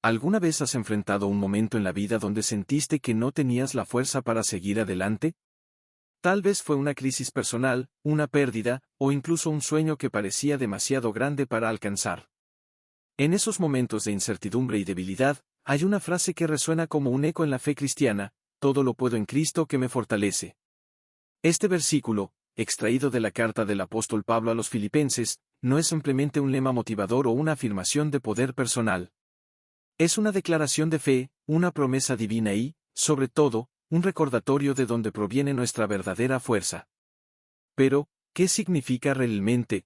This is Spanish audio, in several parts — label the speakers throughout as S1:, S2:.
S1: ¿Alguna vez has enfrentado un momento en la vida donde sentiste que no tenías la fuerza para seguir adelante? Tal vez fue una crisis personal, una pérdida, o incluso un sueño que parecía demasiado grande para alcanzar. En esos momentos de incertidumbre y debilidad, hay una frase que resuena como un eco en la fe cristiana: todo lo puedo en Cristo que me fortalece. Este versículo, extraído de la carta del apóstol Pablo a los Filipenses, no es simplemente un lema motivador o una afirmación de poder personal. Es una declaración de fe, una promesa divina y, sobre todo, un recordatorio de dónde proviene nuestra verdadera fuerza. Pero, ¿qué significa realmente?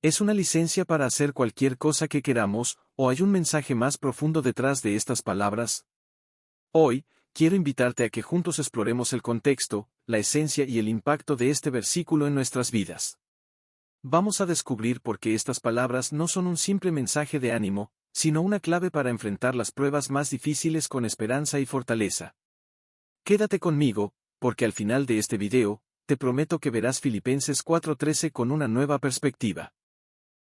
S1: ¿Es una licencia para hacer cualquier cosa que queramos, o hay un mensaje más profundo detrás de estas palabras? Hoy, quiero invitarte a que juntos exploremos el contexto, la esencia y el impacto de este versículo en nuestras vidas. Vamos a descubrir por qué estas palabras no son un simple mensaje de ánimo, sino una clave para enfrentar las pruebas más difíciles con esperanza y fortaleza. Quédate conmigo, porque al final de este video, te prometo que verás Filipenses 4:13 con una nueva perspectiva.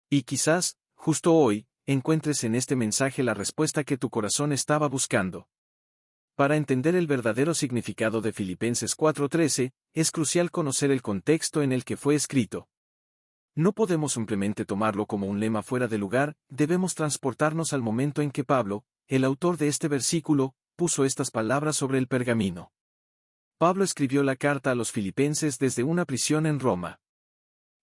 S1: Y quizás, justo hoy, encuentres en este mensaje la respuesta que tu corazón estaba buscando. Para entender el verdadero significado de Filipenses 4:13, es crucial conocer el contexto en el que fue escrito. No podemos simplemente tomarlo como un lema fuera de lugar, debemos transportarnos al momento en que Pablo, el autor de este versículo, puso estas palabras sobre el pergamino. Pablo escribió la carta a los Filipenses desde una prisión en Roma.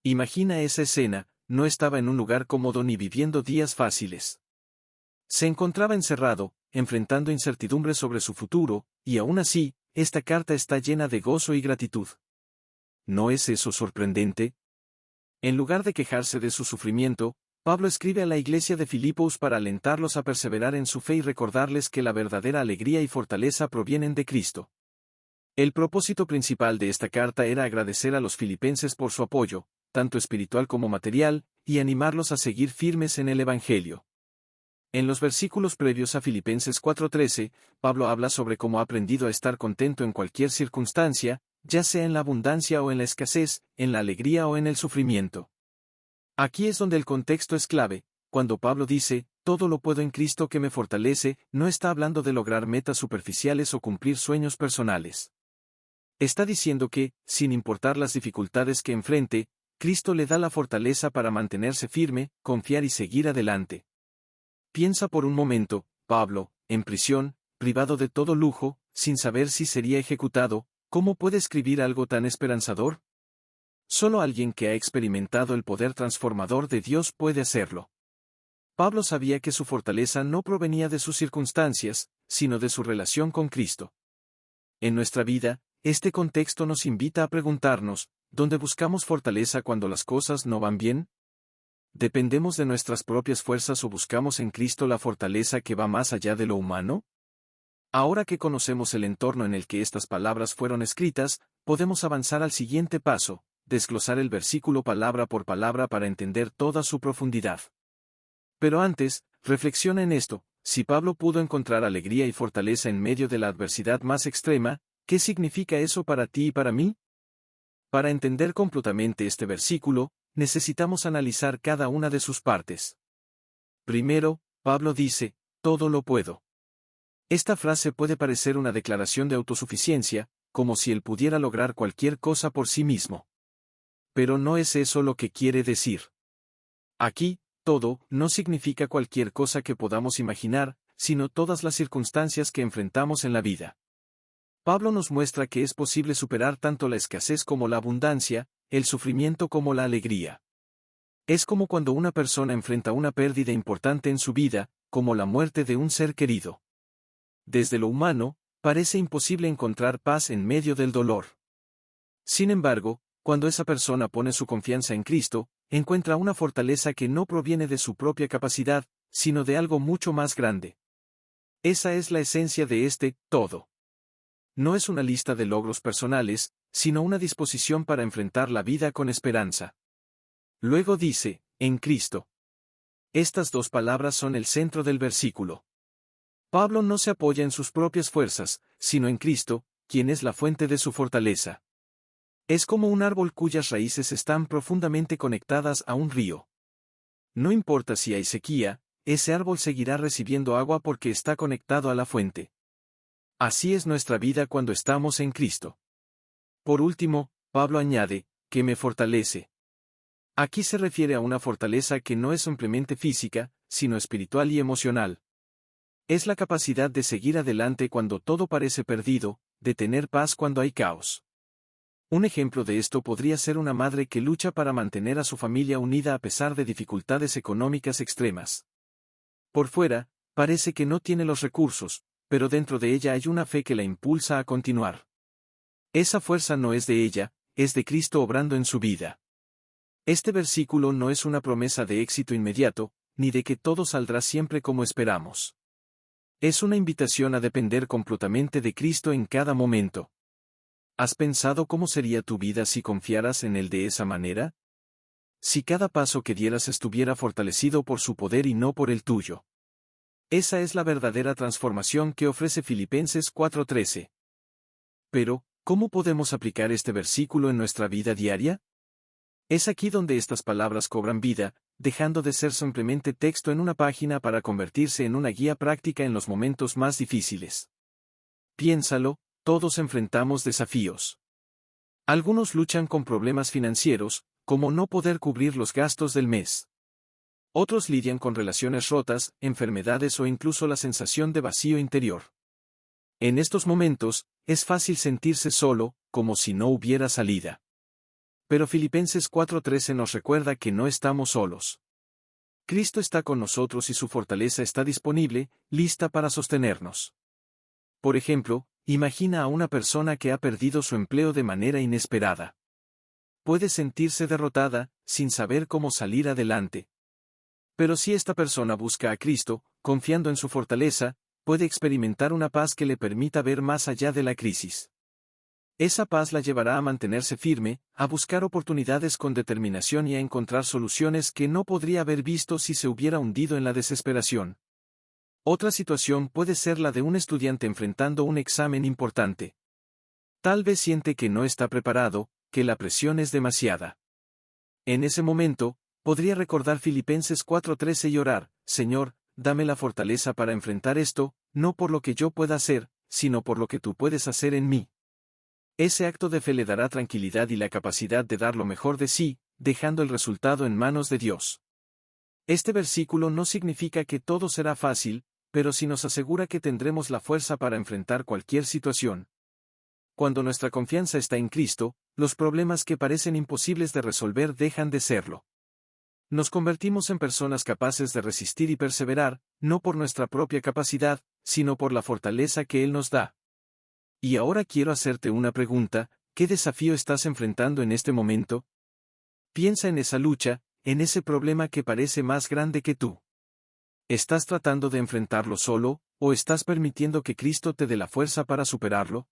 S1: Imagina esa escena: no estaba en un lugar cómodo ni viviendo días fáciles. Se encontraba encerrado, enfrentando incertidumbre sobre su futuro, y aún así, esta carta está llena de gozo y gratitud. ¿No es eso sorprendente? En lugar de quejarse de su sufrimiento, Pablo escribe a la iglesia de Filipos para alentarlos a perseverar en su fe y recordarles que la verdadera alegría y fortaleza provienen de Cristo. El propósito principal de esta carta era agradecer a los filipenses por su apoyo, tanto espiritual como material, y animarlos a seguir firmes en el Evangelio. En los versículos previos a Filipenses 4:13, Pablo habla sobre cómo ha aprendido a estar contento en cualquier circunstancia, ya sea en la abundancia o en la escasez, en la alegría o en el sufrimiento. Aquí es donde el contexto es clave. Cuando Pablo dice, todo lo puedo en Cristo que me fortalece, no está hablando de lograr metas superficiales o cumplir sueños personales. Está diciendo que, sin importar las dificultades que enfrente, Cristo le da la fortaleza para mantenerse firme, confiar y seguir adelante. Piensa por un momento: Pablo, en prisión, privado de todo lujo, sin saber si sería ejecutado, ¿cómo puede escribir algo tan esperanzador? Solo alguien que ha experimentado el poder transformador de Dios puede hacerlo. Pablo sabía que su fortaleza no provenía de sus circunstancias, sino de su relación con Cristo. En nuestra vida, este contexto nos invita a preguntarnos: ¿dónde buscamos fortaleza cuando las cosas no van bien? ¿Dependemos de nuestras propias fuerzas o buscamos en Cristo la fortaleza que va más allá de lo humano? Ahora que conocemos el entorno en el que estas palabras fueron escritas, podemos avanzar al siguiente paso: desglosar el versículo palabra por palabra para entender toda su profundidad. Pero antes, reflexiona en esto: si Pablo pudo encontrar alegría y fortaleza en medio de la adversidad más extrema, ¿qué significa eso para ti y para mí? Para entender completamente este versículo, necesitamos analizar cada una de sus partes. Primero, Pablo dice, todo lo puedo. Esta frase puede parecer una declaración de autosuficiencia, como si él pudiera lograr cualquier cosa por sí mismo. Pero no es eso lo que quiere decir. Aquí, todo, no significa cualquier cosa que podamos imaginar, sino todas las circunstancias que enfrentamos en la vida. Pablo nos muestra que es posible superar tanto la escasez como la abundancia, el sufrimiento como la alegría. Es como cuando una persona enfrenta una pérdida importante en su vida, como la muerte de un ser querido. Desde lo humano, parece imposible encontrar paz en medio del dolor. Sin embargo, cuando esa persona pone su confianza en Cristo, encuentra una fortaleza que no proviene de su propia capacidad, sino de algo mucho más grande. Esa es la esencia de este todo. No es una lista de logros personales, sino una disposición para enfrentar la vida con esperanza. Luego dice, en Cristo. Estas dos palabras son el centro del versículo. Pablo no se apoya en sus propias fuerzas, sino en Cristo, quien es la fuente de su fortaleza. Es como un árbol cuyas raíces están profundamente conectadas a un río. No importa si hay sequía, ese árbol seguirá recibiendo agua porque está conectado a la fuente. Así es nuestra vida cuando estamos en Cristo. Por último, Pablo añade, que me fortalece. Aquí se refiere a una fortaleza que no es simplemente física, sino espiritual y emocional. Es la capacidad de seguir adelante cuando todo parece perdido, de tener paz cuando hay caos. Un ejemplo de esto podría ser una madre que lucha para mantener a su familia unida a pesar de dificultades económicas extremas. Por fuera, parece que no tiene los recursos, pero dentro de ella hay una fe que la impulsa a continuar. Esa fuerza no es de ella, es de Cristo obrando en su vida. Este versículo no es una promesa de éxito inmediato, ni de que todo saldrá siempre como esperamos. Es una invitación a depender completamente de Cristo en cada momento. ¿Has pensado cómo sería tu vida si confiaras en Él de esa manera? Si cada paso que dieras estuviera fortalecido por su poder y no por el tuyo. Esa es la verdadera transformación que ofrece Filipenses 4:13. Pero, ¿cómo podemos aplicar este versículo en nuestra vida diaria? Es aquí donde estas palabras cobran vida, dejando de ser simplemente texto en una página para convertirse en una guía práctica en los momentos más difíciles. Piénsalo, todos enfrentamos desafíos. Algunos luchan con problemas financieros, como no poder cubrir los gastos del mes. Otros lidian con relaciones rotas, enfermedades o incluso la sensación de vacío interior. En estos momentos, es fácil sentirse solo, como si no hubiera salida. Pero Filipenses 4:13 nos recuerda que no estamos solos. Cristo está con nosotros y su fortaleza está disponible, lista para sostenernos. Por ejemplo, imagina a una persona que ha perdido su empleo de manera inesperada. Puede sentirse derrotada, sin saber cómo salir adelante. Pero si esta persona busca a Cristo, confiando en su fortaleza, puede experimentar una paz que le permita ver más allá de la crisis. Esa paz la llevará a mantenerse firme, a buscar oportunidades con determinación y a encontrar soluciones que no podría haber visto si se hubiera hundido en la desesperación. Otra situación puede ser la de un estudiante enfrentando un examen importante. Tal vez siente que no está preparado, que la presión es demasiada. En ese momento, podría recordar Filipenses 4:13 y orar, Señor, dame la fortaleza para enfrentar esto, no por lo que yo pueda hacer, sino por lo que tú puedes hacer en mí. Ese acto de fe le dará tranquilidad y la capacidad de dar lo mejor de sí, dejando el resultado en manos de Dios. Este versículo no significa que todo será fácil, pero sí nos asegura que tendremos la fuerza para enfrentar cualquier situación. Cuando nuestra confianza está en Cristo, los problemas que parecen imposibles de resolver dejan de serlo. Nos convertimos en personas capaces de resistir y perseverar, no por nuestra propia capacidad, sino por la fortaleza que Él nos da. Y ahora quiero hacerte una pregunta, ¿qué desafío estás enfrentando en este momento? Piensa en esa lucha, en ese problema que parece más grande que tú. ¿Estás tratando de enfrentarlo solo, o estás permitiendo que Cristo te dé la fuerza para superarlo?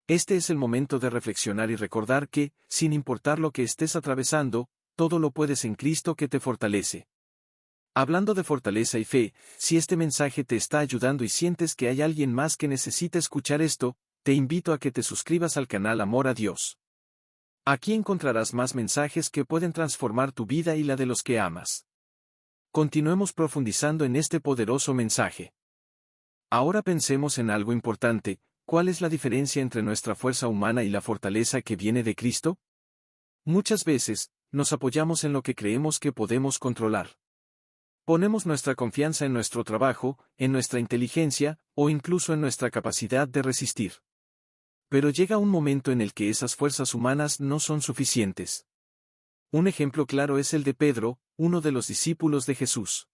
S1: Este es el momento de reflexionar y recordar que, sin importar lo que estés atravesando, todo lo puedes en Cristo que te fortalece. Hablando de fortaleza y fe, si este mensaje te está ayudando y sientes que hay alguien más que necesita escuchar esto, te invito a que te suscribas al canal Amor a Dios. Aquí encontrarás más mensajes que pueden transformar tu vida y la de los que amas. Continuemos profundizando en este poderoso mensaje. Ahora pensemos en algo importante, ¿cuál es la diferencia entre nuestra fuerza humana y la fortaleza que viene de Cristo? Muchas veces, nos apoyamos en lo que creemos que podemos controlar. Ponemos nuestra confianza en nuestro trabajo, en nuestra inteligencia, o incluso en nuestra capacidad de resistir. Pero llega un momento en el que esas fuerzas humanas no son suficientes. Un ejemplo claro es el de Pedro, uno de los discípulos de Jesús.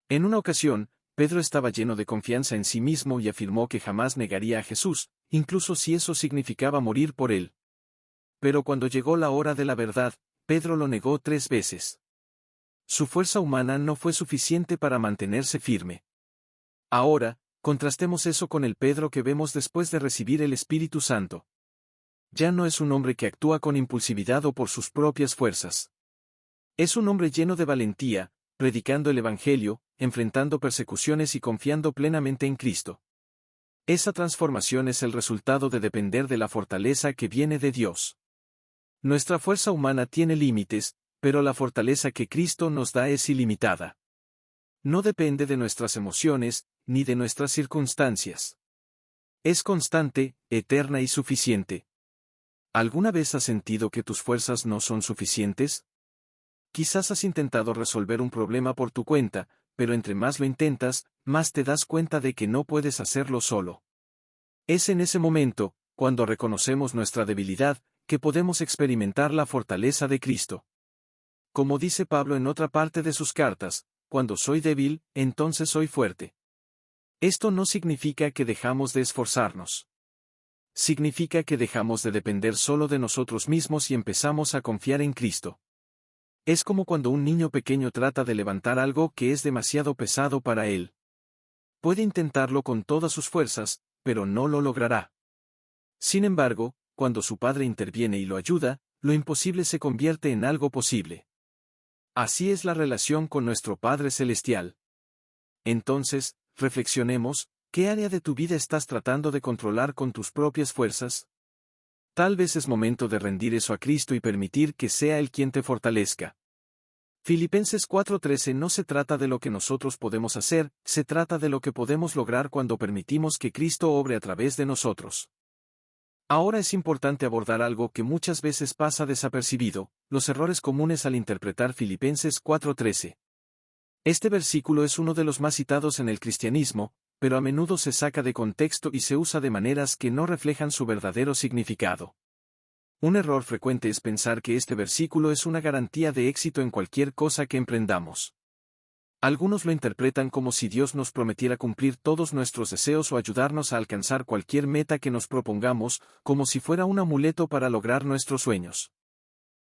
S1: En una ocasión, Pedro estaba lleno de confianza en sí mismo y afirmó que jamás negaría a Jesús, incluso si eso significaba morir por él. Pero cuando llegó la hora de la verdad, Pedro lo negó 3 veces. Su fuerza humana no fue suficiente para mantenerse firme. Ahora, contrastemos eso con el Pedro que vemos después de recibir el Espíritu Santo. Ya no es un hombre que actúa con impulsividad o por sus propias fuerzas. Es un hombre lleno de valentía, predicando el Evangelio, enfrentando persecuciones y confiando plenamente en Cristo. Esa transformación es el resultado de depender de la fortaleza que viene de Dios. Nuestra fuerza humana tiene límites, pero la fortaleza que Cristo nos da es ilimitada. No depende de nuestras emociones, ni de nuestras circunstancias. Es constante, eterna y suficiente. ¿Alguna vez has sentido que tus fuerzas no son suficientes? Quizás has intentado resolver un problema por tu cuenta, pero entre más lo intentas, más te das cuenta de que no puedes hacerlo solo. Es en ese momento, cuando reconocemos nuestra debilidad, que podemos experimentar la fortaleza de Cristo. Como dice Pablo en otra parte de sus cartas, cuando soy débil, entonces soy fuerte. Esto no significa que dejamos de esforzarnos. Significa que dejamos de depender solo de nosotros mismos y empezamos a confiar en Cristo. Es como cuando un niño pequeño trata de levantar algo que es demasiado pesado para él. Puede intentarlo con todas sus fuerzas, pero no lo logrará. Sin embargo, cuando su padre interviene y lo ayuda, lo imposible se convierte en algo posible. Así es la relación con nuestro Padre Celestial. Entonces, reflexionemos, ¿qué área de tu vida estás tratando de controlar con tus propias fuerzas? Tal vez es momento de rendir eso a Cristo y permitir que sea Él quien te fortalezca. Filipenses 4:13 no se trata de lo que nosotros podemos hacer, se trata de lo que podemos lograr cuando permitimos que Cristo obre a través de nosotros. Ahora es importante abordar algo que muchas veces pasa desapercibido, los errores comunes al interpretar Filipenses 4:13. Este versículo es uno de los más citados en el cristianismo, pero a menudo se saca de contexto y se usa de maneras que no reflejan su verdadero significado. Un error frecuente es pensar que este versículo es una garantía de éxito en cualquier cosa que emprendamos. Algunos lo interpretan como si Dios nos prometiera cumplir todos nuestros deseos o ayudarnos a alcanzar cualquier meta que nos propongamos, como si fuera un amuleto para lograr nuestros sueños.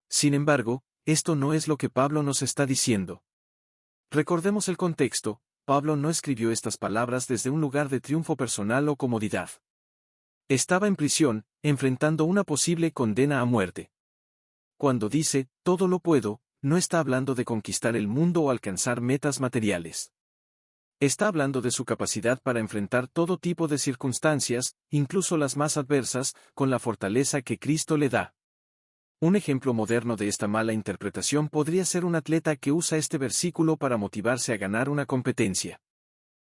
S1: Sin embargo, esto no es lo que Pablo nos está diciendo. Recordemos el contexto. Pablo no escribió estas palabras desde un lugar de triunfo personal o comodidad. Estaba en prisión, enfrentando una posible condena a muerte. Cuando dice, todo lo puedo, no está hablando de conquistar el mundo o alcanzar metas materiales. Está hablando de su capacidad para enfrentar todo tipo de circunstancias, incluso las más adversas, con la fortaleza que Cristo le da. Un ejemplo moderno de esta mala interpretación podría ser un atleta que usa este versículo para motivarse a ganar una competencia.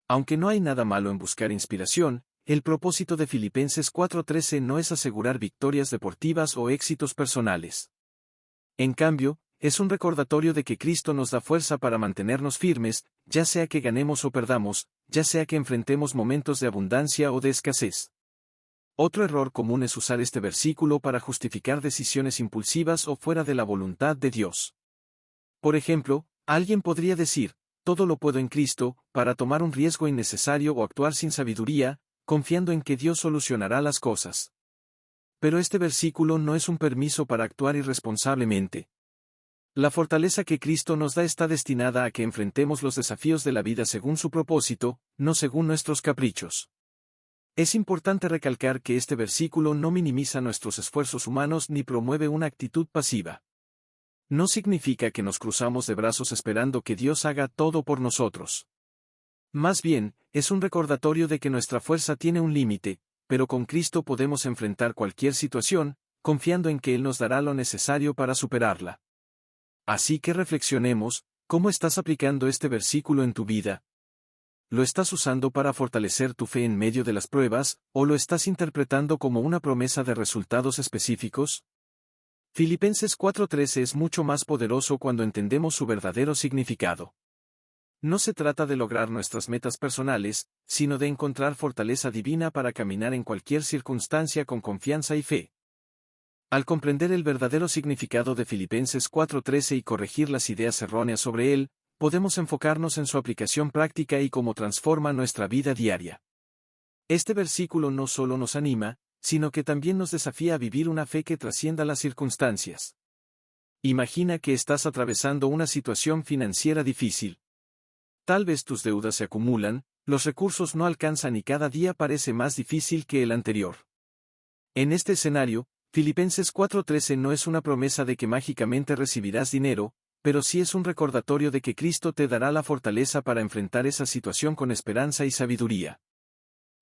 S1: Aunque no hay nada malo en buscar inspiración, el propósito de Filipenses 4:13 no es asegurar victorias deportivas o éxitos personales. En cambio, es un recordatorio de que Cristo nos da fuerza para mantenernos firmes, ya sea que ganemos o perdamos, ya sea que enfrentemos momentos de abundancia o de escasez. Otro error común es usar este versículo para justificar decisiones impulsivas o fuera de la voluntad de Dios. Por ejemplo, alguien podría decir, todo lo puedo en Cristo, para tomar un riesgo innecesario o actuar sin sabiduría, confiando en que Dios solucionará las cosas. Pero este versículo no es un permiso para actuar irresponsablemente. La fortaleza que Cristo nos da está destinada a que enfrentemos los desafíos de la vida según su propósito, no según nuestros caprichos. Es importante recalcar que este versículo no minimiza nuestros esfuerzos humanos ni promueve una actitud pasiva. No significa que nos cruzamos de brazos esperando que Dios haga todo por nosotros. Más bien, es un recordatorio de que nuestra fuerza tiene un límite, pero con Cristo podemos enfrentar cualquier situación, confiando en que Él nos dará lo necesario para superarla. Así que reflexionemos, ¿cómo estás aplicando este versículo en tu vida? ¿Lo estás usando para fortalecer tu fe en medio de las pruebas, o lo estás interpretando como una promesa de resultados específicos? Filipenses 4:13 es mucho más poderoso cuando entendemos su verdadero significado. No se trata de lograr nuestras metas personales, sino de encontrar fortaleza divina para caminar en cualquier circunstancia con confianza y fe. Al comprender el verdadero significado de Filipenses 4:13 y corregir las ideas erróneas sobre él, podemos enfocarnos en su aplicación práctica y cómo transforma nuestra vida diaria. Este versículo no solo nos anima, sino que también nos desafía a vivir una fe que trascienda las circunstancias. Imagina que estás atravesando una situación financiera difícil. Tal vez tus deudas se acumulan, los recursos no alcanzan y cada día parece más difícil que el anterior. En este escenario, Filipenses 4:13 no es una promesa de que mágicamente recibirás dinero, pero sí es un recordatorio de que Cristo te dará la fortaleza para enfrentar esa situación con esperanza y sabiduría.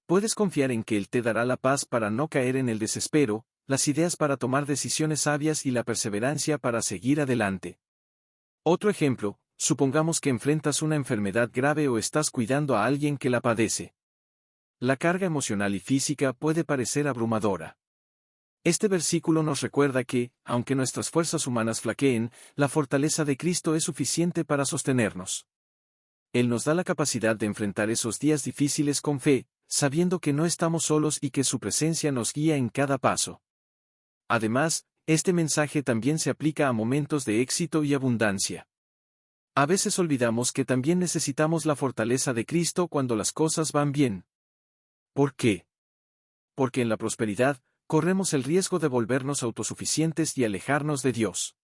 S1: Puedes confiar en que Él te dará la paz para no caer en el desespero, las ideas para tomar decisiones sabias y la perseverancia para seguir adelante. Otro ejemplo, supongamos que enfrentas una enfermedad grave o estás cuidando a alguien que la padece. La carga emocional y física puede parecer abrumadora. Este versículo nos recuerda que, aunque nuestras fuerzas humanas flaqueen, la fortaleza de Cristo es suficiente para sostenernos. Él nos da la capacidad de enfrentar esos días difíciles con fe, sabiendo que no estamos solos y que su presencia nos guía en cada paso. Además, este mensaje también se aplica a momentos de éxito y abundancia. A veces olvidamos que también necesitamos la fortaleza de Cristo cuando las cosas van bien. ¿Por qué? Porque en la prosperidad, corremos el riesgo de volvernos autosuficientes y alejarnos de Dios.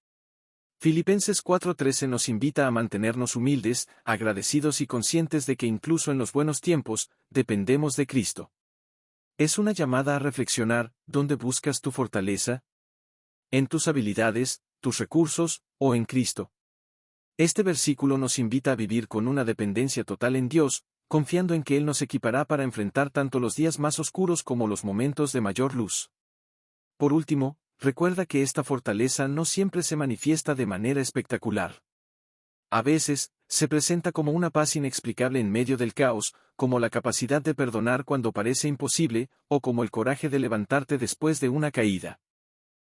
S1: Filipenses 4:13 nos invita a mantenernos humildes, agradecidos y conscientes de que incluso en los buenos tiempos, dependemos de Cristo. Es una llamada a reflexionar: ¿dónde buscas tu fortaleza? ¿En tus habilidades, tus recursos, o en Cristo? Este versículo nos invita a vivir con una dependencia total en Dios, confiando en que Él nos equipará para enfrentar tanto los días más oscuros como los momentos de mayor luz. Por último, recuerda que esta fortaleza no siempre se manifiesta de manera espectacular. A veces, se presenta como una paz inexplicable en medio del caos, como la capacidad de perdonar cuando parece imposible, o como el coraje de levantarte después de una caída.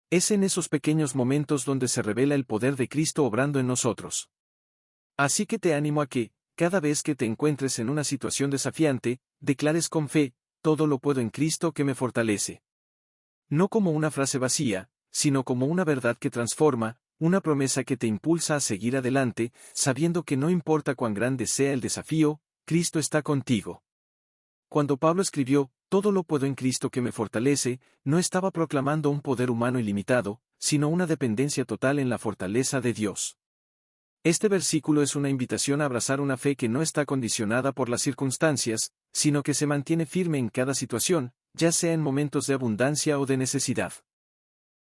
S1: Es en esos pequeños momentos donde se revela el poder de Cristo obrando en nosotros. Así que te animo a que, cada vez que te encuentres en una situación desafiante, declares con fe: todo lo puedo en Cristo que me fortalece. No como una frase vacía, sino como una verdad que transforma, una promesa que te impulsa a seguir adelante, sabiendo que no importa cuán grande sea el desafío, Cristo está contigo. Cuando Pablo escribió: todo lo puedo en Cristo que me fortalece, no estaba proclamando un poder humano ilimitado, sino una dependencia total en la fortaleza de Dios. Este versículo es una invitación a abrazar una fe que no está condicionada por las circunstancias, sino que se mantiene firme en cada situación, ya sea en momentos de abundancia o de necesidad.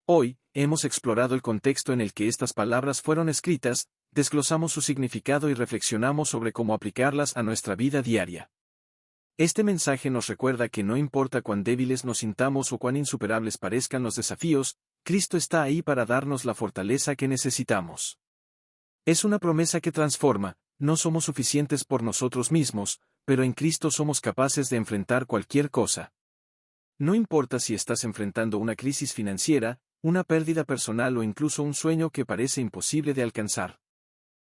S1: Hoy, hemos explorado el contexto en el que estas palabras fueron escritas, desglosamos su significado y reflexionamos sobre cómo aplicarlas a nuestra vida diaria. Este mensaje nos recuerda que no importa cuán débiles nos sintamos o cuán insuperables parezcan los desafíos, Cristo está ahí para darnos la fortaleza que necesitamos. Es una promesa que transforma: no somos suficientes por nosotros mismos, pero en Cristo somos capaces de enfrentar cualquier cosa. No importa si estás enfrentando una crisis financiera, una pérdida personal o incluso un sueño que parece imposible de alcanzar.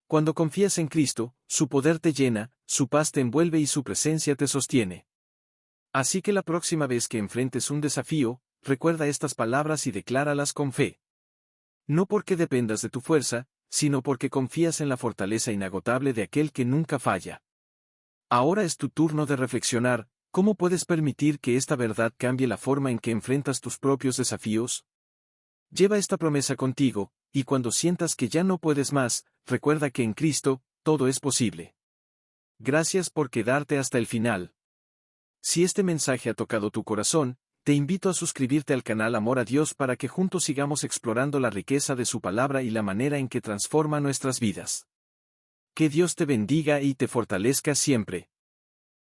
S1: Cuando confías en Cristo, su poder te llena, su paz te envuelve y su presencia te sostiene. Así que la próxima vez que enfrentes un desafío, recuerda estas palabras y decláralas con fe. No porque dependas de tu fuerza, sino porque confías en la fortaleza inagotable de aquel que nunca falla. Ahora es tu turno de reflexionar: ¿cómo puedes permitir que esta verdad cambie la forma en que enfrentas tus propios desafíos? Lleva esta promesa contigo, y cuando sientas que ya no puedes más, recuerda que en Cristo, todo es posible. Gracias por quedarte hasta el final. Si este mensaje ha tocado tu corazón, te invito a suscribirte al canal Amor a Dios para que juntos sigamos explorando la riqueza de su palabra y la manera en que transforma nuestras vidas. Que Dios te bendiga y te fortalezca siempre.